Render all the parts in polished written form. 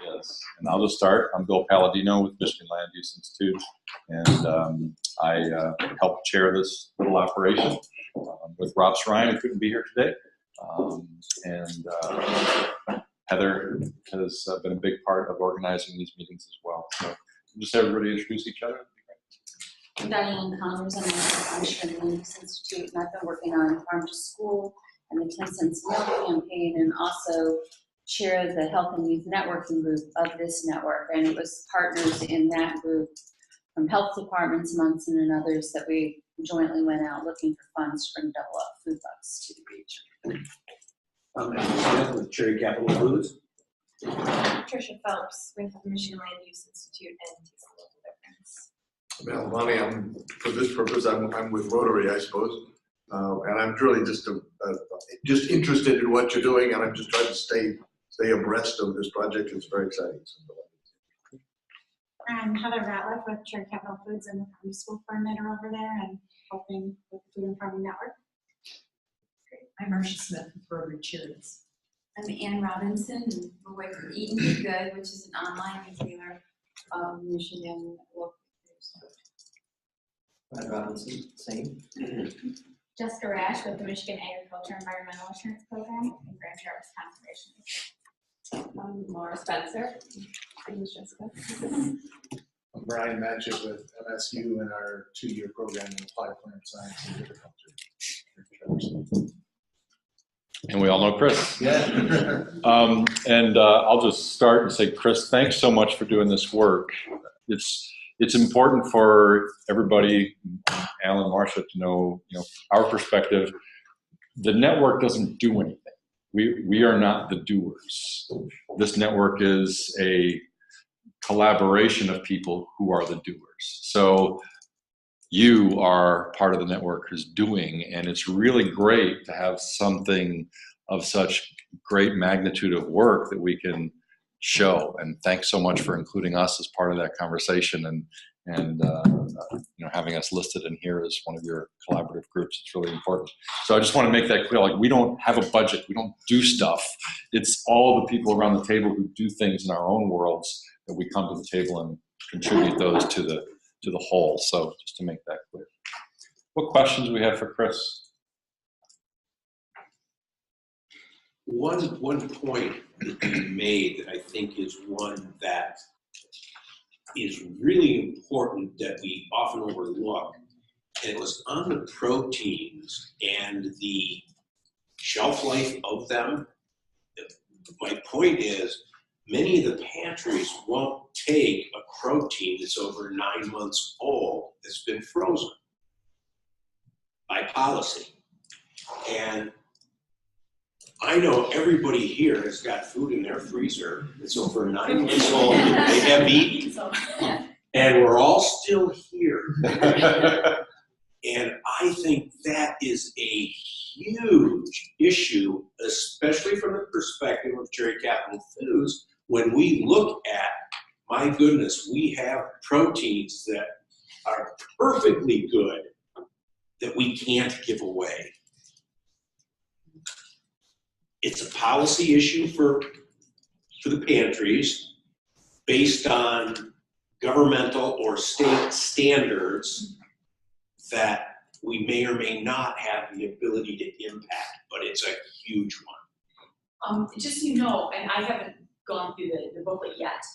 Yes, and I'll just start. I'm Bill Palladino with Michigan Land Use Institute, and I help chair this little operation with Rob Shrine, who couldn't be here today, and Heather has been a big part of organizing these meetings as well. So just everybody introduce each other. I'm Diane Connors, and I'm with Michigan Land Use Institute, and I've been working on Farm to School and the 10 Cents Meal campaign, and also chair the Health and Youth Networking group of this network. And it was partners in that group from health departments, Munson, and others that we jointly went out looking for funds to bring double up food bucks to the region. I'm Alan Smith with Cherry Capital Foods. Tricia Phelps with the Michigan Land Use Institute and Taste the Local Difference. Well, Lonnie, for this purpose, I'm with Rotary, I suppose, and I'm really just interested in what you're doing, and I'm just trying to stay abreast of this project. It's very exciting. I'm Heather Ratliff with Cherry Capital Foods and the Farm to School coordinator over there, and helping with the Food and Farming Network. I'm Marcia Smith with Rotary Cheers. I'm Ann Robinson, and we're with Eat and Be Good, which is an online retailer of Michigan local foods. Brad Robinson, same. Jessica Rash with the Michigan Agriculture Environmental Assurance Program and Grand Traverse Conservation. I'm Laura Spencer. Thanks, Jessica. I'm Brian Matchett with MSU and our 2-year program in applied plant science and agriculture. And we all know Kris. Yeah. I'll just start and say, Kris, thanks so much for doing this work. It's important for everybody, Alan and Marcia, to know, our perspective. The network doesn't do anything. We are not the doers. This network is a collaboration of people who are the doers. So you are part of the network who's doing, and it's really great to have something of such great magnitude of work that we can show. And thanks so much for including us as part of that conversation and having us listed in here as one of your collaborative groups. It's really important. So I just want to make that clear. Like, we don't have a budget. We don't do stuff. It's all the people around the table who do things in our own worlds that we come to the table and contribute those to the whole. So just to make that clear. What questions do we have for Kris? One point that you made that I think is one that is really important that we often overlook, and it was on the proteins and the shelf life of them. My point is, many of the pantries won't take a protein that's over 9 months old that's been frozen by policy. And I know everybody here has got food in their freezer that's over 9 months old that they have eaten. And we're all still here. And I think that is a huge issue, especially from the perspective of Cherry Capital Foods. When we look at, my goodness, we have proteins that are perfectly good that we can't give away. It's a policy issue for the pantries based on governmental or state standards that we may or may not have the ability to impact, but it's a huge one. Just so you know, and I haven't gone through the booklet yet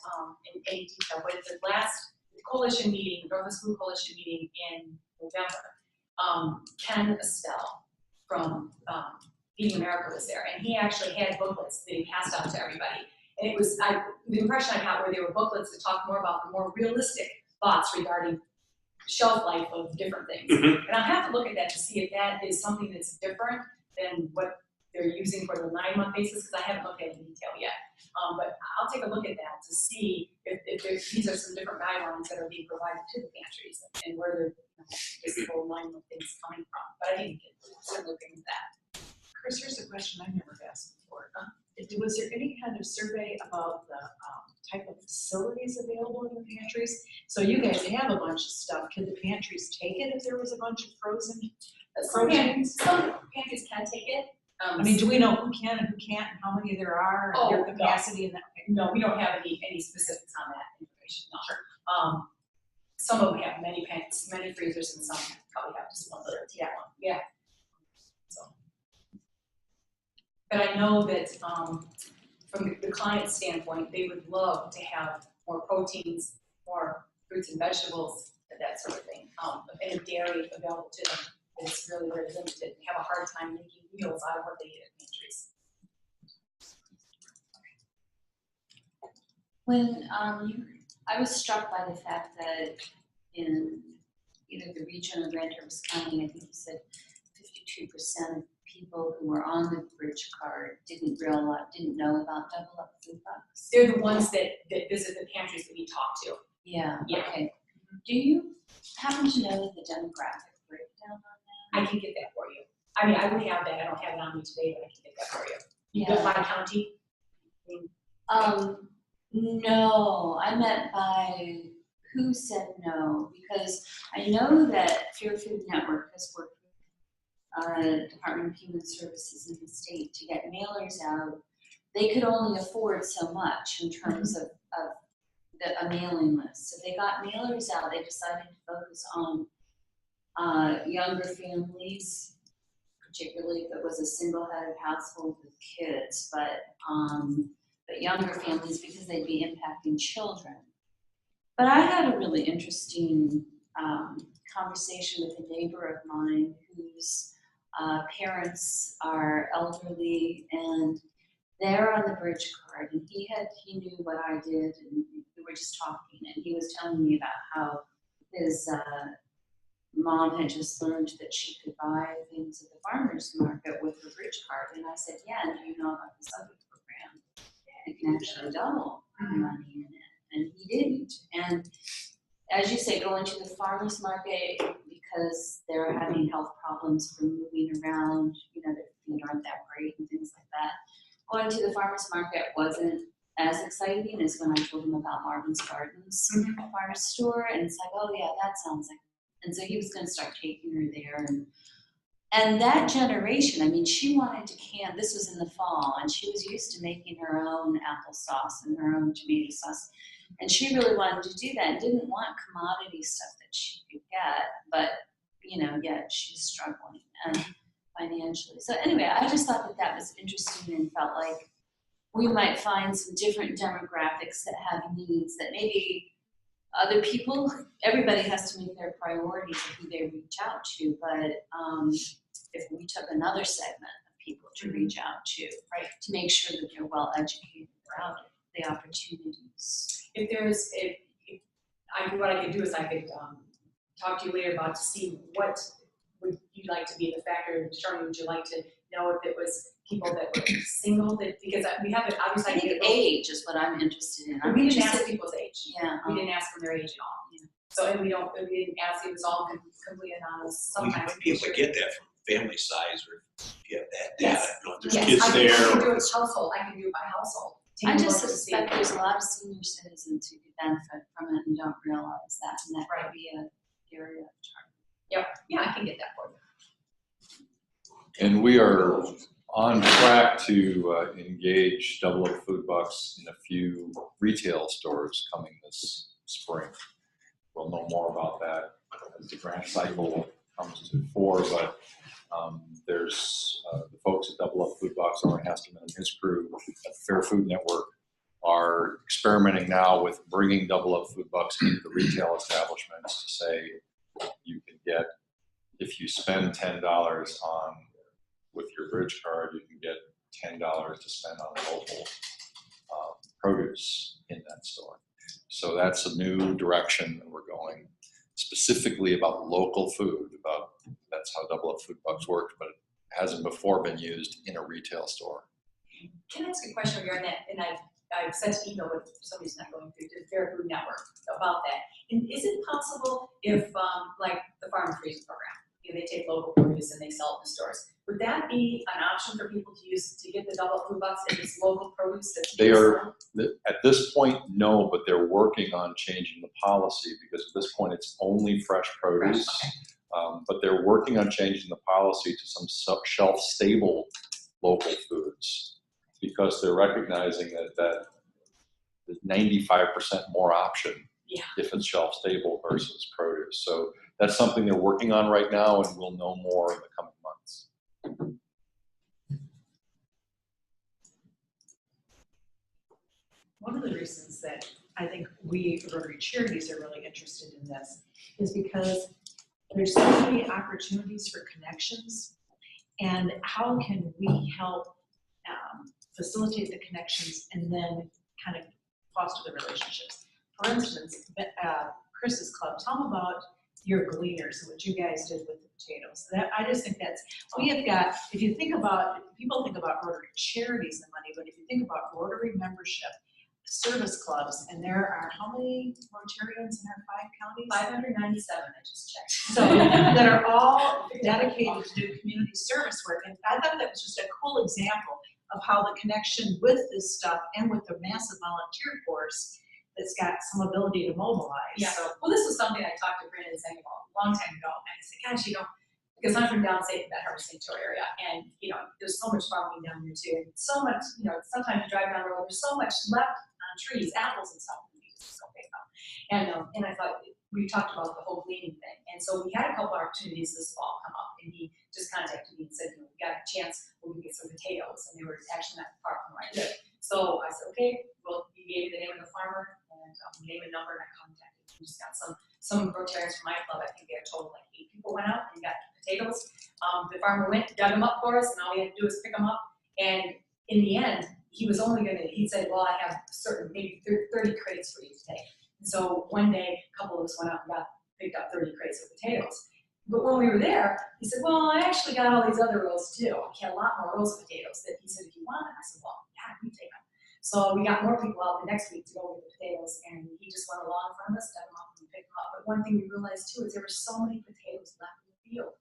in any detail, but at the last coalition meeting, Northwest Food Coalition meeting in November, Ken Estelle from Feeding America was there, and he actually had booklets that he passed out to everybody. And it was, the impression I got were they were booklets that talk more about the more realistic thoughts regarding shelf life of different things. And I'll have to look at that to see if that is something that's different than what they're using for the 9-month basis, because I haven't looked at it in detail yet. But I'll take a look at that to see if these are some different guidelines that are being provided to the pantries and where this whole 9-month thing is coming from. But I didn't get looking at that. Kris, here's a question I've never asked before. Was there any kind of survey about the type of facilities available in the pantries? So you guys have a bunch of stuff. Can the pantries take it if there was a bunch of frozen proteins? Some pantries can take it. I mean, do we know who can and who can't and how many there are and their capacity and that? Okay. no, we don't have any specifics on that information, no. Some of them have many freezers, and some probably have just one little, yeah. So. But I know that, from the client standpoint, they would love to have more proteins, more fruits and vegetables, that sort of thing, and dairy available to them. It's really very limited. They have a hard time making meals out of what they eat at pantries. When I was struck by the fact that in either the region or Grand Traverse County, I think you said 52% of people who were on the bridge card didn't know about Double Up Food Bucks. They're the ones that visit the pantries that we talk to. Yeah. Yeah. Okay. Do you happen to know the demographic breakdown on that? I can get that for you. I mean, I would have that. I don't have it on me today, but I can get that for you. You Yeah. go by county? No, I meant by who said no, because I know that Fair Food Network has worked with Department of Human Services in the state to get mailers out. They could only afford so much in terms of a mailing list. So they got mailers out. They decided to focus on younger families, particularly if it was a single-headed household with kids, but younger families because they'd be impacting children. But I had a really interesting conversation with a neighbor of mine whose parents are elderly and they're on the bridge card, and he knew what I did, and we were just talking, and he was telling me about how his mom had just learned that she could buy things at the farmer's market with her bridge card, and I said, yeah, and do you know about this other program? It can actually double money in it, and he didn't. And as you say, going to the farmer's market because they're having health problems from moving around, their feet aren't that great and things like that. Going to the farmer's market wasn't as exciting as when I told him about Marvin's Gardens farm store, and it's like, oh yeah, that sounds like. And so he was going to start taking her there, and that generation, I mean, she wanted to can. This was in the fall, and she was used to making her own applesauce and her own tomato sauce, and she really wanted to do that and didn't want commodity stuff that she could get, but yet she's struggling and financially. So anyway, I just thought that was interesting and felt like we might find some different demographics that have needs that maybe other people, everybody has to make their priorities of who they reach out to, but if we took another segment of people to reach out to, right, to make sure that they're well educated about the opportunities. What I could do is I could talk to you later about to see what would you like to be the factor in determining. Would you like to know if it was people that were single, because we have it obviously. I think age is what I'm interested in. We didn't ask people's age. Yeah. We didn't ask them their age at all. Yeah. So, and we didn't ask, it was all completely anonymous. We Sometimes might be able to get that from family size, or if you have that data. Yes. There's Yes, kids I there. can do it household. I can do it by household. I Take a just look to see. suspect there's a lot of senior citizens who could benefit from it and don't realize that, and that might be an area of target. Yeah, I can get that for you. And we are on track to engage Double Up Food Bucks in a few retail stores coming this spring. We'll know more about that as the grant cycle comes to fore, but there's the folks at Double Up Food Bucks, Oren Hesterman and his crew at Fair Food Network are experimenting now with bringing Double Up Food Bucks into the retail establishments to say you can get, if you spend $10 on with your bridge card, you can get $10 to spend on local produce in that store. So that's a new direction that we're going, specifically about local food. That's how Double Up Food Bucks works, but it hasn't before been used in a retail store. Can I ask a question regarding that? And I've sent an email, but for some reason I'm going through to the Fair Food Network about that. And is it possible if, like the Farm and Freeze program, they take local produce and they sell it in the stores, would that be an option for people to use to get the Double Up Food Bucks if it's local produce that's They are, at this point, no, but they're working on changing the policy because at this point it's only fresh produce. Okay. But they're working on changing the policy to some shelf-stable local foods because they're recognizing that there's 95% more option Yeah. if it's shelf stable versus produce. So that's something they're working on right now, and we'll know more in the coming months. One of the reasons that I think we Rotary Charities are really interested in this is because there's so many opportunities for connections, and how can we help facilitate the connections and then kind of foster the relationships. For instance, Kris's club, tell them about your gleaners and what you guys did with the potatoes. That, I just think that's, we have got, if you think about, people think about Rotary Charities and money, but if you think about Rotary membership, service clubs, and there are how many Rotarians in our 5 counties? 597, I just checked. So that are all dedicated to do community service work. And I thought that was just a cool example of how the connection with this stuff and with the massive volunteer force that's got some ability to mobilize. Yeah, So, well, this was something I talked to Brandon saying about a long time ago, and I said, gosh, because I'm from downstate, that Harbor St. Joe area, and, there's so much farming down there too, and so much, sometimes you drive down the road, there's so much left on trees, apples and stuff, and you just go pick them. And I thought, we talked about the whole gleaning thing, and so we had a couple opportunities this fall come up, and he just contacted me and said, we got a chance, we'll get some potatoes, and they were actually not far from where I live. So I said, okay, well, he gave me the name of the farmer, and name and number, and I contacted him. We just got some Rotarians from my club. I think we had a total of like 8 people went out and got potatoes. The farmer went, dug them up for us, and all we had to do was pick them up. And in the end, he said, well, I have maybe 30 crates for you today. And so one day, a couple of us went out and picked up 30 crates of potatoes. But when we were there, he said, well, I actually got all these other rows too. He had a lot more rows of potatoes that he said, if you want them. I said, well, yeah, we take them. So we got more people out the next week to go get the potatoes, and he just went along from us, dug them up, and picked them up. But one thing we realized too is there were so many potatoes left in the field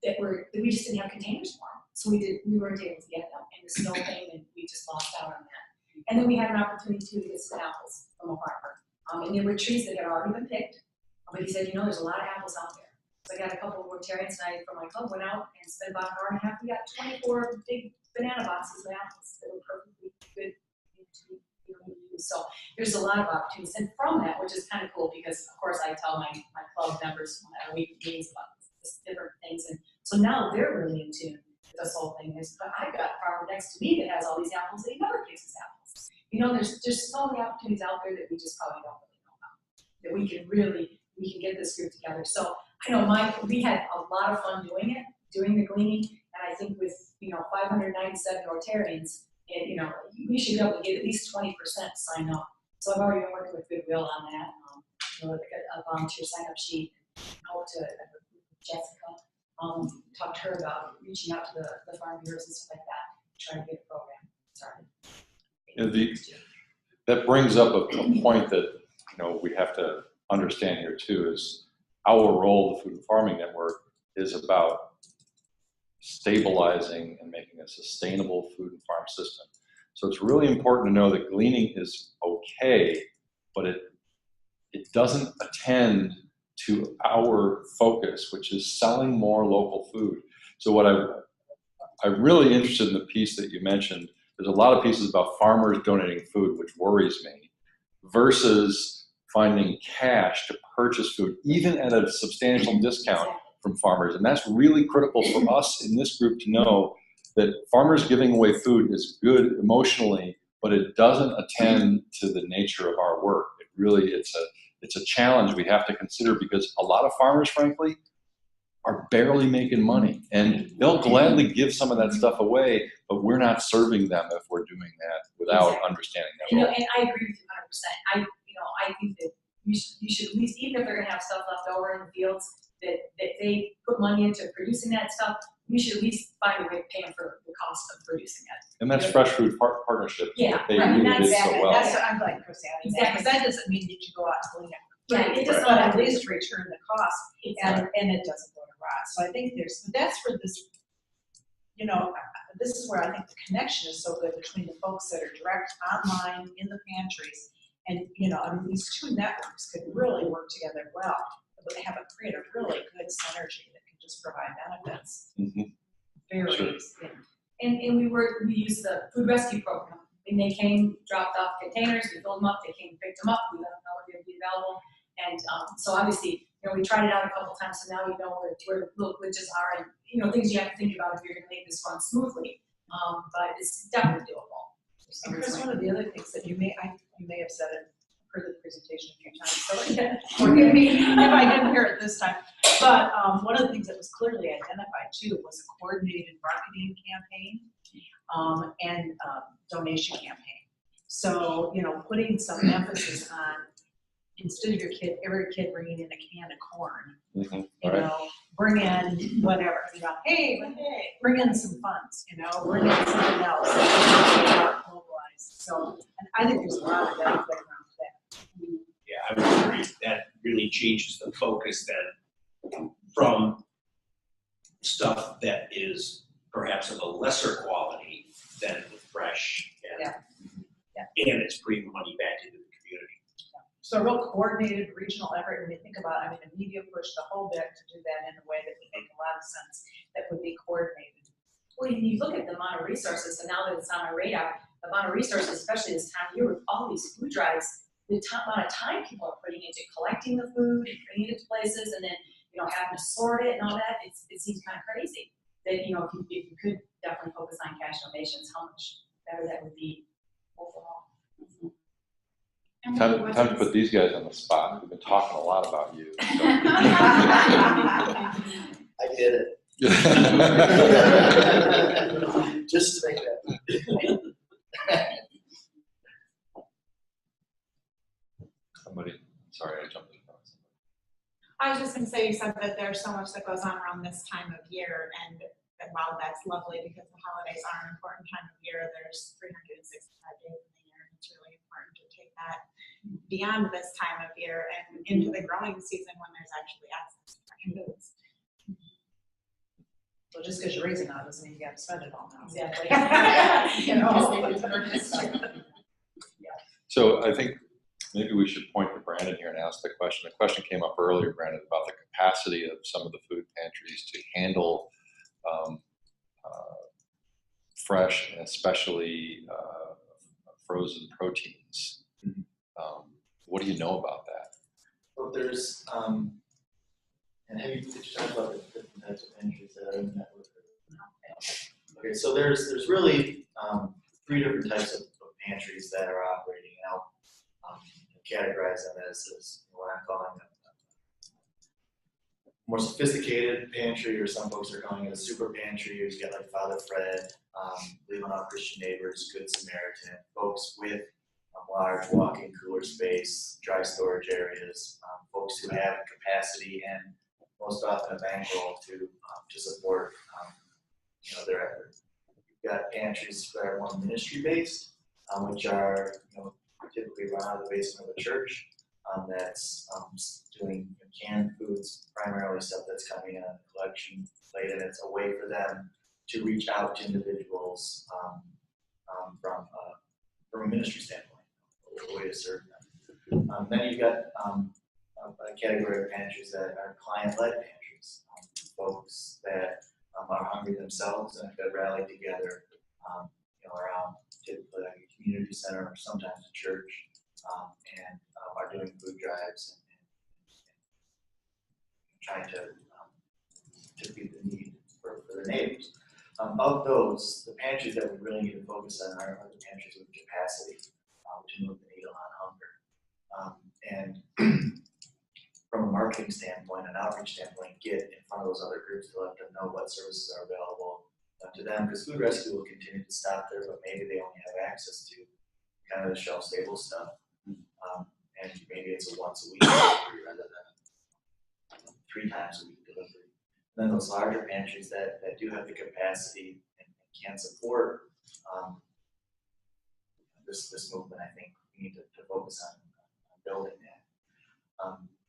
that we just didn't have containers for them. So we weren't able to get them, and the snow came, and we just lost out on that. And then we had an opportunity too to get some apples from a farmer. And there were trees that had already been picked, but he said, there's a lot of apples out there. So I got a couple of Rotarians and I from my club went out and spent about an hour and a half. We got 24 big banana boxes of apples that were perfectly good to use. So there's a lot of opportunities. And from that, which is kind of cool because, of course, I tell my club members when I weekly meetings about this different things. And so now they're really in tune with this whole thing. But I've got a farmer next to me that has all these apples that he never picks his apples. There's so many opportunities out there that we just probably don't really know about. That we can get this group together. So I know we had a lot of fun doing the gleaning, and I think with 597 Rotarians, we should be able to get at least 20% sign up. So I've already been working with Goodwill on that, like a volunteer sign up sheet. I hope to Jessica talk to her about reaching out to the farm bureaus and stuff like that, trying to get a program started. That brings up a point that we have to understand here too, is our role, the Food and Farming Network, is about stabilizing and making a sustainable food and farm system. So it's really important to know that gleaning is okay, but it doesn't attend to our focus, which is selling more local food. So what I'm really interested in the piece that you mentioned. There's a lot of pieces about farmers donating food, which worries me, versus finding cash to purchase food, even at a substantial discount from farmers. And that's really critical for us in this group to know that farmers giving away food is good emotionally, but it doesn't attend to the nature of our work. It's a challenge we have to consider because a lot of farmers, frankly, are barely making money. And they'll gladly give some of that stuff away, but we're not serving them if we're doing that without understanding that. And I agree with you 100%. I think that you should at least, even if they're gonna have stuff left over in the fields, that they put money into producing that stuff, we should at least find a way to pay them for the cost of producing it. And that's Fresh Food Partnership. Yeah, They right, really that's did so well. That's what I'm glad Kris added that, because that doesn't mean that you go out and glean it. Right, it does But not at least return the cost, Exactly. and it doesn't go to rot. So I think that's where this, this is where I think the connection is so good between the folks that are direct online in the pantries, and these two networks could really work together well, but they create a really good synergy that can just provide benefits. Mm-hmm. Very Sure. easy. And we use the food rescue program And they came, dropped off containers, we filled them up, they came, picked them up, we let them know when they'd be available. And so obviously, we tried it out a couple times, so now we know where glitches are and, things you have to think about if you're gonna make this run smoothly. But it's definitely doable. And Kris, one of the other things that you may have said it, heard the presentation a few times, so forgive me if I didn't hear it this time. But one of the things that was clearly identified too was a coordinated marketing campaign and donation campaign. So, putting some emphasis on, instead of every kid bringing in a can of corn, bring in whatever, hey, bring in some funds, bring in something else, mobilize. So, and I think there's a lot of benefit around that. Yeah, I would agree. That really changes the focus then from stuff that is perhaps of a lesser quality than the fresh and it's bringing money back into the community. So a real coordinated regional effort, when you think about, a media push the whole bit to do that in a way that would make a lot of sense, that would be coordinated. Well, you look at the amount of resources, and now that it's on our radar, the amount of resources, especially this time of year with all these food drives, the amount of time people are putting into collecting the food and bringing it to places, and then having to sort it and all that, it seems kind of crazy. That if you could definitely focus on cash donations, how much better that would be overall. Time to put these guys on the spot. We've been talking a lot about you. So. I did it. Just to make that. Somebody, sorry, I jumped in front of somebody. I was just gonna say, you said that there's so much that goes on around this time of year, and while that's lovely because the holidays are an important time of year, there's 365 days in the year, and it's really important to take that beyond this time of year and into the growing season when there's actually access to fresh foods. So just because you're raising it doesn't mean you have to spend it all now. Exactly. So I think maybe we should point to Brandon here and ask the question. The question came up earlier, Brandon, about the capacity of some of the food pantries to handle fresh and especially frozen proteins. What do you know about that? Well, there's, and did you talk about the different types of pantries that are in the network? Okay, so there's really 3 different types of pantries that are operating, and I'll categorize them as what I'm calling a more sophisticated pantry, or some folks are calling it a super pantry. You get like Father Fred, Leaving Out Christian Neighbors, Good Samaritan, folks with large walk-in cooler space, dry storage areas, folks who have capacity and most often a bankroll to support their effort. You've got pantries that are more ministry-based, which are typically run out of the basement of a church. That's doing canned foods, primarily stuff that's coming in on a collection plate, and it's a way for them to reach out to individuals from a ministry standpoint, a way to serve them. Then you've got a category of pantries that are client-led pantries, folks that are hungry themselves and have rallied together around typically like a community center or sometimes a church, and are doing food drives and trying to feed the need for their neighbors. Of those, the pantries that we really need to focus on are the pantries with capacity to move the needle on hunger. And from a marketing standpoint, an outreach standpoint, get in front of those other groups to let them know what services are available to them, because food rescue will continue to stop there, but maybe they only have access to kind of the shelf-stable stuff. And maybe it's a once a week delivery rather than 3 times a week delivery. And then those larger pantries that do have the capacity and can support this movement, I think we need to focus on building that.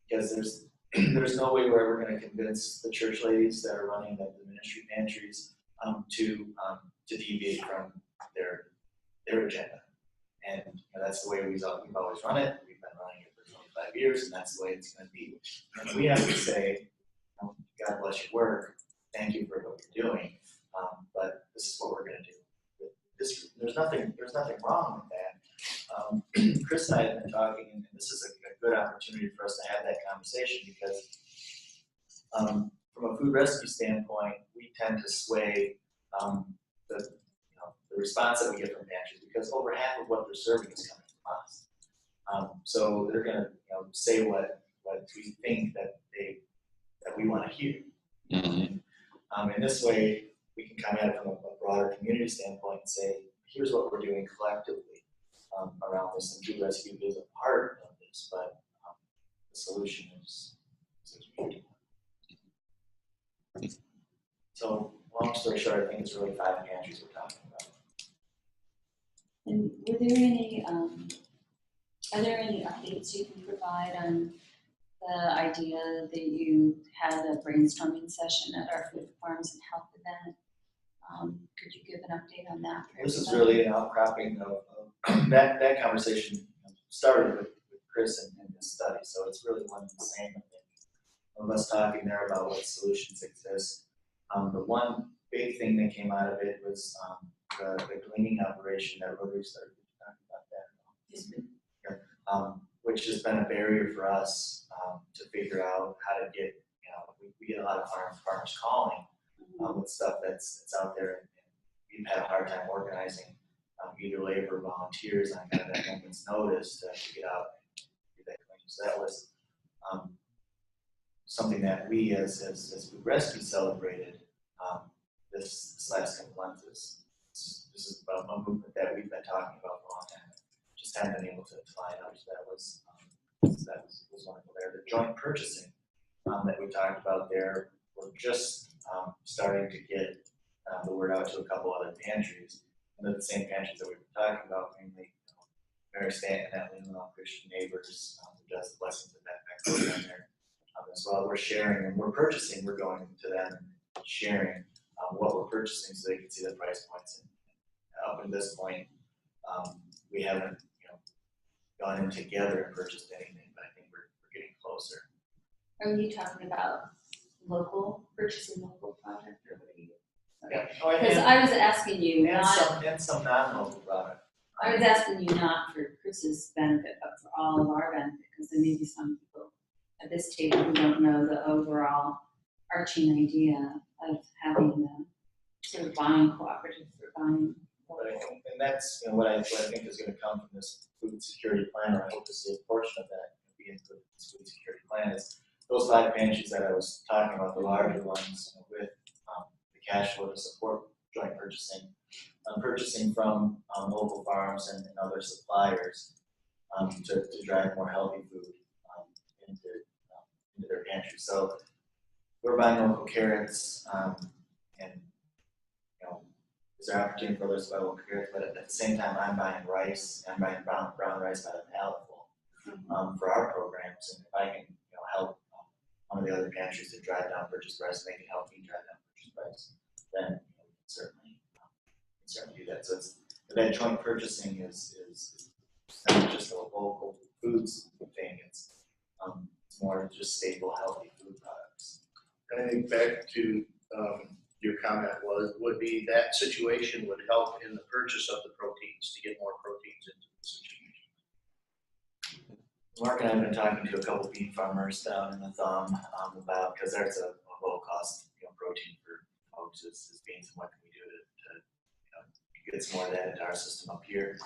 Because there's no way we're ever going to convince the church ladies that are running the ministry pantries to deviate from their agenda. And that's the way we've always run it. We've been running it for 25 years, and that's the way it's going to be. And we have to say, God bless your work. Thank you for what you're doing. But this is what we're going to do. There's there's nothing wrong with that. Kris and I have been talking, and this is a good opportunity for us to have that conversation because from a food rescue standpoint, we tend to sway the response that we get from pantries because over half of what they're serving is coming from us. So they're going to say what we think that we want to hear. Mm-hmm. In this way, we can come at it from a broader community standpoint and say, here's what we're doing collectively around this, and food rescue is a part of this, but the solution is community. So, long story short, I think it's really 5 pantries we're talking about. And were there any, are there any updates you can provide on the idea that you had a brainstorming session at our Food Farms and Health event? Could you give an update on that? This is really an outcropping of that conversation started with Kris and his study, so it's really one and the same, I think, of us talking there about what solutions exist. The one big thing that came out of it was the cleaning operation that Rotary started talking about that. Which has been a barrier for us to figure out how to get, we get a lot of farmers calling with stuff that's out there, and we've had a hard time organizing either labor or volunteers on kind of that moment's notice to get out and do that cleaning. So that was something that we as Food Rescue celebrated this last couple months. This is a movement that we've been talking about for a long time. Just haven't been able to find out. So that was wonderful there. The joint purchasing that we talked about there, we're just starting to get the word out to a couple other pantries. And they're the same pantries that we were talking about, mainly Mary Stanton and Atlanta Christian Neighbors, who does the Blessings of Backpack program there as well. We're sharing and we're purchasing, we're going to them and sharing what we're purchasing so they can see the price points. And up to this point, we haven't gone in together and purchased anything, but I think we're getting closer. Are you talking about purchasing local product, or what are you? Yeah. Because I was asking you and some non-local product. I was asking you not for Kris's benefit, but for all of our benefit, because there may be some people at this table who don't know the overall arching idea of having the sort of buying cooperative for buying. And that's what I think is going to come from this food security plan, or I hope to see a portion of that be included in this food security plan. Is those 5 pantries that I was talking about, the larger ones, with the cash flow to support joint purchasing, purchasing from local farms and other suppliers to drive more healthy food into their pantry. So we're buying local carrots, and is there opportunity for others to buy local carrots? But at the same time, I'm buying rice. I'm buying brown rice by the palletful for our programs. And if I can help one of the other pantries to drive down purchase price, and they can help me drive down purchase price, then we can certainly do that. So it's that joint purchasing is not just a local foods thing. It's more just staple, healthy food products. And I think back to your comment would be that situation would help in the purchase of the proteins to get more proteins into the situation. Mark and I have been talking to a couple beef farmers down in the Thumb about, because there's a low cost protein for folks is beans, and what can we do to get some more of that into our system up here.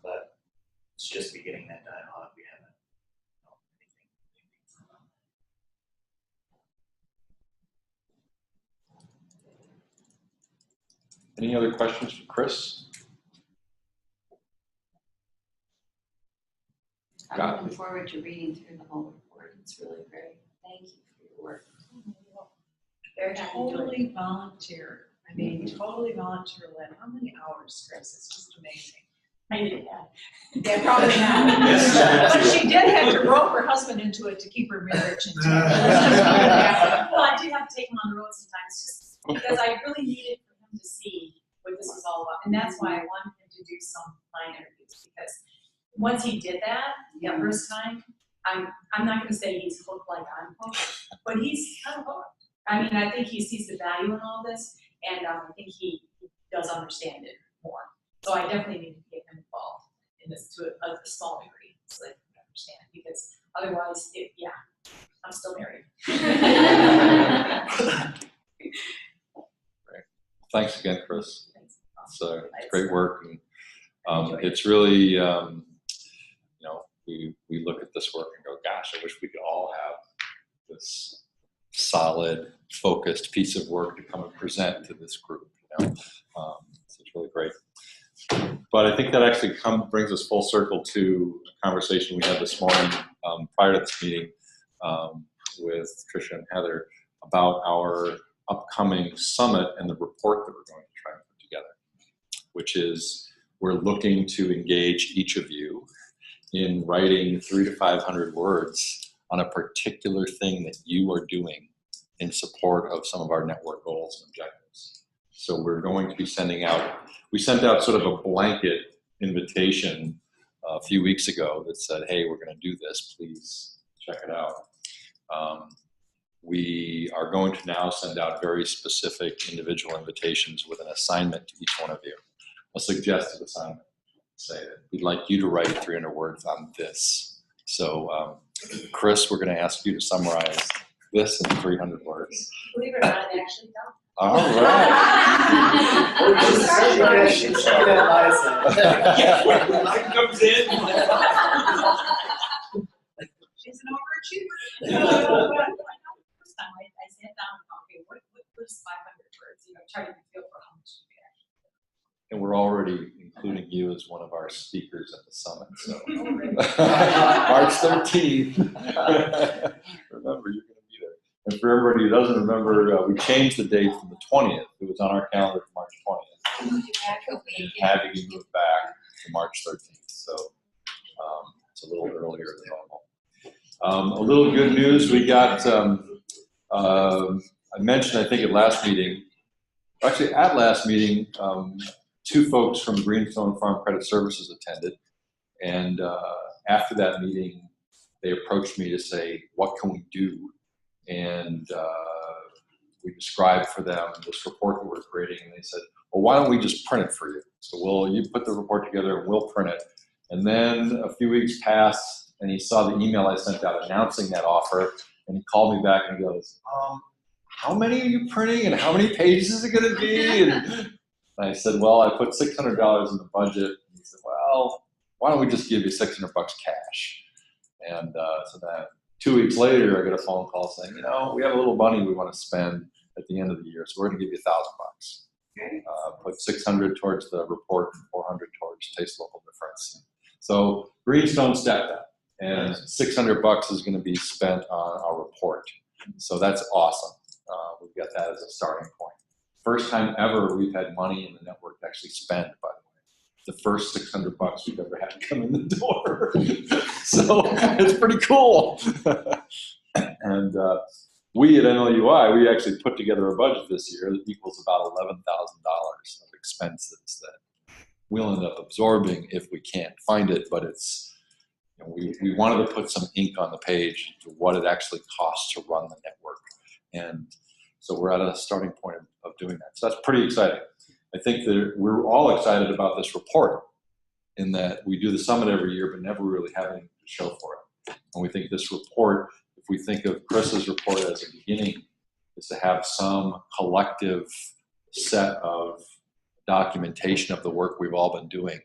But it's just beginning that dialogue. We haven't anything. Any other questions for Kris? I'm looking forward to reading through the whole report. It's really great. Thank you for your work. They're totally volunteer. I mean, totally volunteer-led. How many hours, Kris? It's just amazing. Maybe that. Yeah, probably not. But she did have to rope her husband into it to keep her marriage intact. Well, I do have to take him on the road sometimes, just because I really needed for him to see what this was all about. And that's why I wanted him to do some line interviews, because once he did that the first time, I'm not going to say he's hooked like I'm hooked, but he's kind of hooked. I mean, I think he sees the value in all this, and I think he does understand it more. So I definitely need to get him involved in this to a small degree, so that you can understand, because otherwise, I'm still married. Great. Thanks again, Kris. Thanks. It's great work, and it's really, we look at this work and go, gosh, I wish we could all have this solid, focused piece of work to come and present to this group. So it's really great. But I think that actually brings us full circle to a conversation we had this morning prior to this meeting with Tricia and Heather about our upcoming summit and the report that we're going to try and put together, which is we're looking to engage each of you in writing 300 to 500 words on a particular thing that you are doing in support of some of our network goals and objectives. So we're going to be we sent out sort of a blanket invitation a few weeks ago that said, hey, we're going to do this, please check it out. We are going to now send out very specific individual invitations with an assignment to each one of you, a suggested assignment. Say that we'd like you to write 300 words on this. So, Kris, we're going to ask you to summarize this in 300 words. Believe it or not, I actually don't. All right. When life comes in. She's an overachiever. First time I sat down and thought, okay, what is 500 words? Try to feel for how much you can actually. And we're already including you as one of our speakers at the summit. So March 13th. Remember, you're going to be there. And for everybody who doesn't remember, we changed the date from the 20th. It was on our calendar for March 20th. And having you move back to March 13th. So it's a little earlier than normal. A little good news. We got, I mentioned, I think at last meeting, actually at last meeting, 2 folks from Greenstone Farm Credit Services attended. And after that meeting, they approached me to say, what can we do? And we described for them this report that we're creating. And they said, well, why don't we just print it for you? So you put the report together and we'll print it. And then a few weeks passed and he saw the email I sent out announcing that offer. And he called me back and he goes, how many are you printing and how many pages is it going to be? And I said, well, I put $600 in the budget. And he said, well, why don't we just give you $600 cash? And so that 2 weeks later, I got a phone call saying, we have a little money we want to spend at the end of the year, so we're going to give you $1,000. Put $600 towards the report and $400 towards Taste Local Difference. So Greenstone stepped up, and $600 is going to be spent on our report. So that's awesome. We've got that as a starting point. First time ever we've had money in the network to actually spend, by the way. The first $600 we've ever had come in the door. So it's pretty cool. And we at NLUI, we actually put together a budget this year that equals about $11,000 of expenses that we'll end up absorbing if we can't find it, but it's, we wanted to put some ink on the page to what it actually costs to run the network. And so we're at a starting point of doing that. So that's pretty exciting. I think that we're all excited about this report in that we do the summit every year, but never really have anything to show for it. And we think this report, if we think of Kris's report as a beginning, is to have some collective set of documentation of the work we've all been doing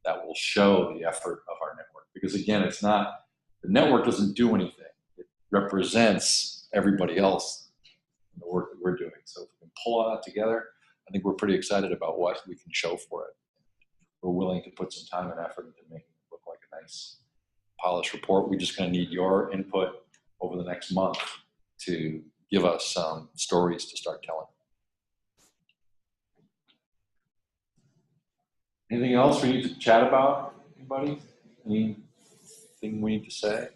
that will show the effort of our network. Because again, it's not, the network doesn't do anything. It represents everybody else in the work that we're doing. So if we can pull all that together, I think we're pretty excited about what we can show for it. We're willing to put some time and effort into making it look like a nice, polished report. We just kind of need your input over the next month to give us some stories to start telling. Anything else we need to chat about? Anybody? Anything we need to say?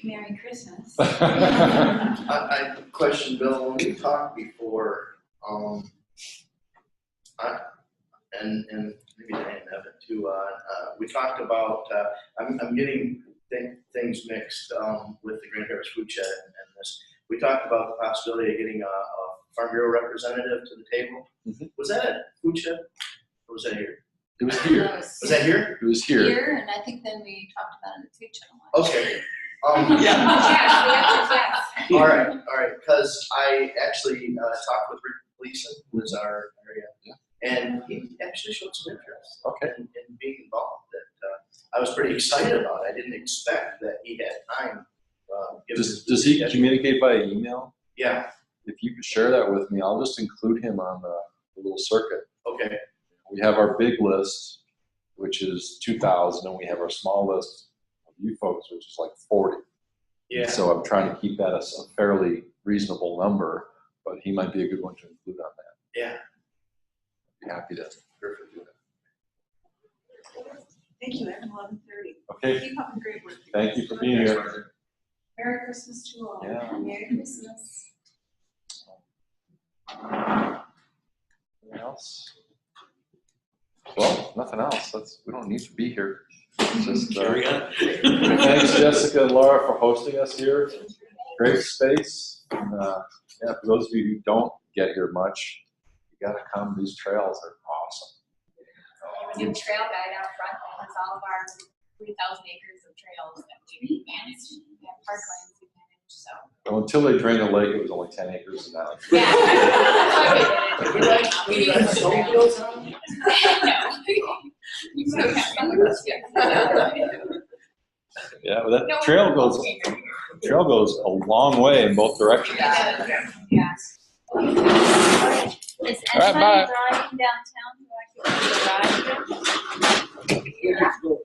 Merry Christmas. I question, Bill, when we talked before, and maybe Diane and Evan too, we talked about, I'm getting things mixed with the Grand Harvest Food Shed and this. We talked about the possibility of getting a Farm Bureau representative to the table. Was that at Food Shed or was that here? It was here. Was that here? It was here. Here, and I think then we talked about it in the food channel. Okay. Yes, All right, because I actually talked with Rick Gleason, who is our area, and he actually showed some interest in being involved. That I was pretty excited about. I didn't expect that he had time. Does he communicate by email? Yeah. If you could share that with me, I'll just include him on the little circuit. Okay. We have our big list, which is 2,000, and we have our small list of you folks, which is like 40. Yeah. So I'm trying to keep that as a fairly reasonable number, but he might be a good one to include on that. Yeah. I'd be happy to. Perfect. Thank you, Erin, 11:30. Okay. Keep up the great work. Thank you for being here. Merry Christmas to all. Yeah. Merry Christmas. Anything else? Well, nothing else. We don't need to be here. It's just, Carry on. thanks, Jessica and Laura, for hosting us here. Great space. And, yeah, for those of you who don't get here much, you got to come. These trails are awesome. We have a new trail guide out front that has all of our 3,000 acres of trails that we manage. We have parklands we manage, so. Well, until they drained the lake, it was only 10 acres and now. We need some trails. No. You still have some of those, yeah. Yeah, but that trail goes a long way in both directions. Yeah. Is All right, anybody bye. driving downtown who I can ride with?